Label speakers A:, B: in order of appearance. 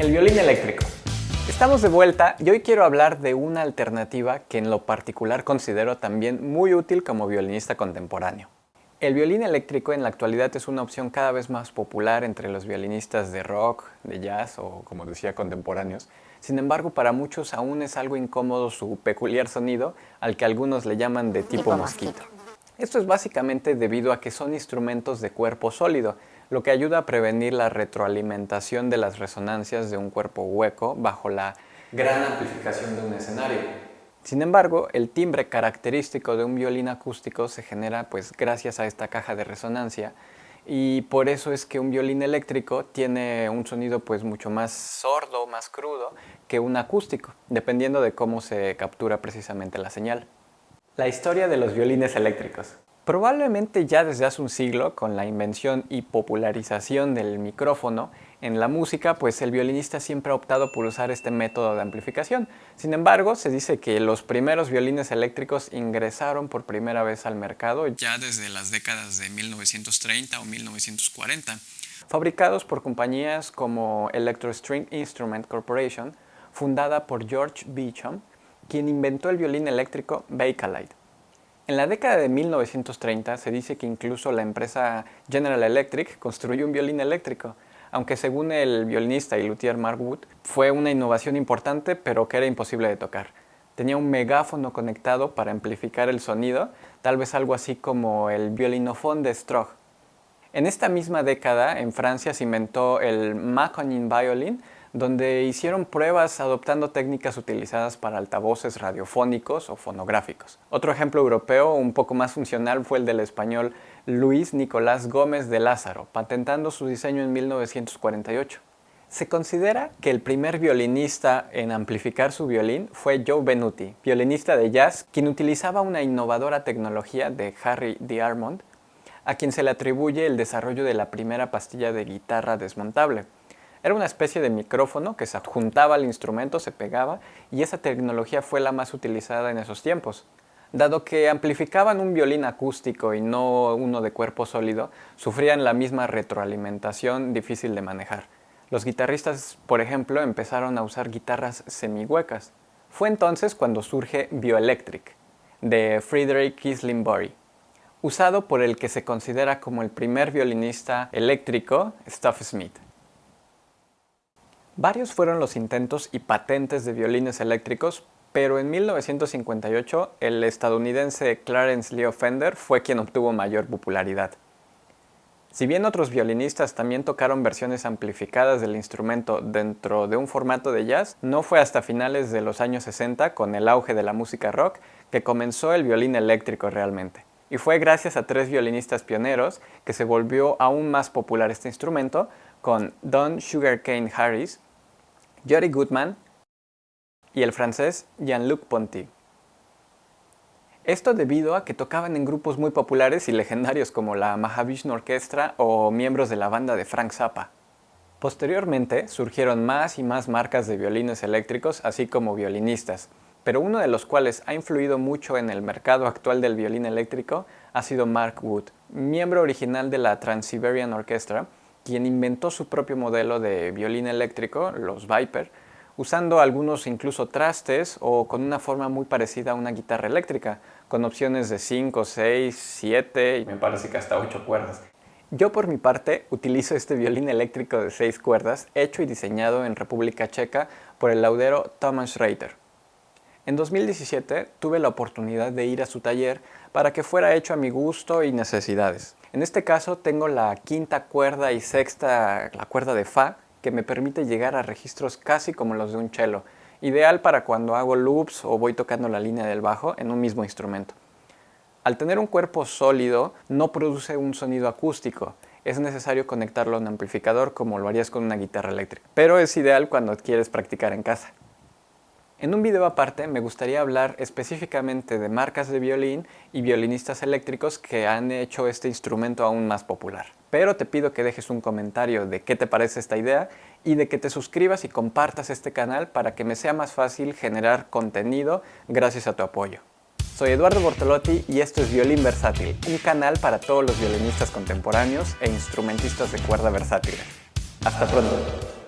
A: El violín eléctrico. Estamos de vuelta y hoy quiero hablar de una alternativa que en lo particular considero también muy útil como violinista contemporáneo. El violín eléctrico en la actualidad es una opción cada vez más popular entre los violinistas de rock, de jazz o, como decía, contemporáneos. Sin embargo, para muchos aún es algo incómodo su peculiar sonido, al que algunos le llaman de tipo mosquito. Esto es básicamente debido a que son instrumentos de cuerpo sólido, lo que ayuda a prevenir la retroalimentación de las resonancias de un cuerpo hueco bajo la gran amplificación de un escenario. Sin embargo, el timbre característico de un violín acústico se genera gracias a esta caja de resonancia, y por eso es que un violín eléctrico tiene un sonido mucho más sordo, más crudo que un acústico, dependiendo de cómo se captura precisamente la señal. La historia de los violines eléctricos. Probablemente ya desde hace un siglo, con la invención y popularización del micrófono en la música, el violinista siempre ha optado por usar este método de amplificación. Sin embargo, se dice que los primeros violines eléctricos ingresaron por primera vez al mercado ya desde las décadas de 1930 o 1940, fabricados por compañías como Electro String Instrument Corporation, fundada por George Beauchamp, quien inventó el violín eléctrico Bakelite. En la década de 1930 se dice que incluso la empresa General Electric construyó un violín eléctrico, aunque según el violinista y luthier Mark Wood, fue una innovación importante pero que era imposible de tocar. Tenía un megáfono conectado para amplificar el sonido, tal vez algo así como el violinophone de Stroh. En esta misma década, en Francia se inventó el Maconin Violin, donde hicieron pruebas adoptando técnicas utilizadas para altavoces radiofónicos o fonográficos. Otro ejemplo europeo un poco más funcional fue el del español Luis Nicolás Gómez de Lázaro, patentando su diseño en 1948. Se considera que el primer violinista en amplificar su violín fue Joe Venuti, violinista de jazz, quien utilizaba una innovadora tecnología de Harry D'Armond, a quien se le atribuye el desarrollo de la primera pastilla de guitarra desmontable. Era una especie de micrófono que se adjuntaba al instrumento, se pegaba, y esa tecnología fue la más utilizada en esos tiempos. Dado que amplificaban un violín acústico y no uno de cuerpo sólido, sufrían la misma retroalimentación difícil de manejar. Los guitarristas, por ejemplo, empezaron a usar guitarras semihuecas. Fue entonces cuando surge Bioelectric, de Frederick Kisling-Bury, usado por el que se considera como el primer violinista eléctrico, Stuff Smith. Varios fueron los intentos y patentes de violines eléctricos, pero en 1958 el estadounidense Clarence Leo Fender fue quien obtuvo mayor popularidad. Si bien otros violinistas también tocaron versiones amplificadas del instrumento dentro de un formato de jazz, no fue hasta finales de los años 60, con el auge de la música rock, que comenzó el violín eléctrico realmente. Y fue gracias a tres violinistas pioneros que se volvió aún más popular este instrumento, con Don Sugarcane Harris, Jody Goodman y el francés Jean-Luc Ponty. Esto debido a que tocaban en grupos muy populares y legendarios como la Mahavishnu Orchestra o miembros de la banda de Frank Zappa. Posteriormente surgieron más y más marcas de violines eléctricos, así como violinistas, pero uno de los cuales ha influido mucho en el mercado actual del violín eléctrico ha sido Mark Wood, miembro original de la Trans-Siberian Orchestra, quien inventó su propio modelo de violín eléctrico, los Viper, usando algunos incluso trastes o con una forma muy parecida a una guitarra eléctrica, con opciones de 5, 6, 7 y me parece que hasta 8 cuerdas. Yo por mi parte utilizo este violín eléctrico de 6 cuerdas, hecho y diseñado en República Checa por el laudero Thomas Reiter. En 2017 tuve la oportunidad de ir a su taller para que fuera hecho a mi gusto y necesidades. En este caso tengo la quinta cuerda y sexta, la cuerda de Fa, que me permite llegar a registros casi como los de un cello, ideal para cuando hago loops o voy tocando la línea del bajo en un mismo instrumento. Al tener un cuerpo sólido, no produce un sonido acústico. Es necesario conectarlo a un amplificador como lo harías con una guitarra eléctrica, pero es ideal cuando quieres practicar en casa. En un video aparte me gustaría hablar específicamente de marcas de violín y violinistas eléctricos que han hecho este instrumento aún más popular. Pero te pido que dejes un comentario de qué te parece esta idea y de que te suscribas y compartas este canal para que me sea más fácil generar contenido gracias a tu apoyo. Soy Eduardo Bortolotti y esto es Violín Versátil, un canal para todos los violinistas contemporáneos e instrumentistas de cuerda versátiles. Hasta pronto.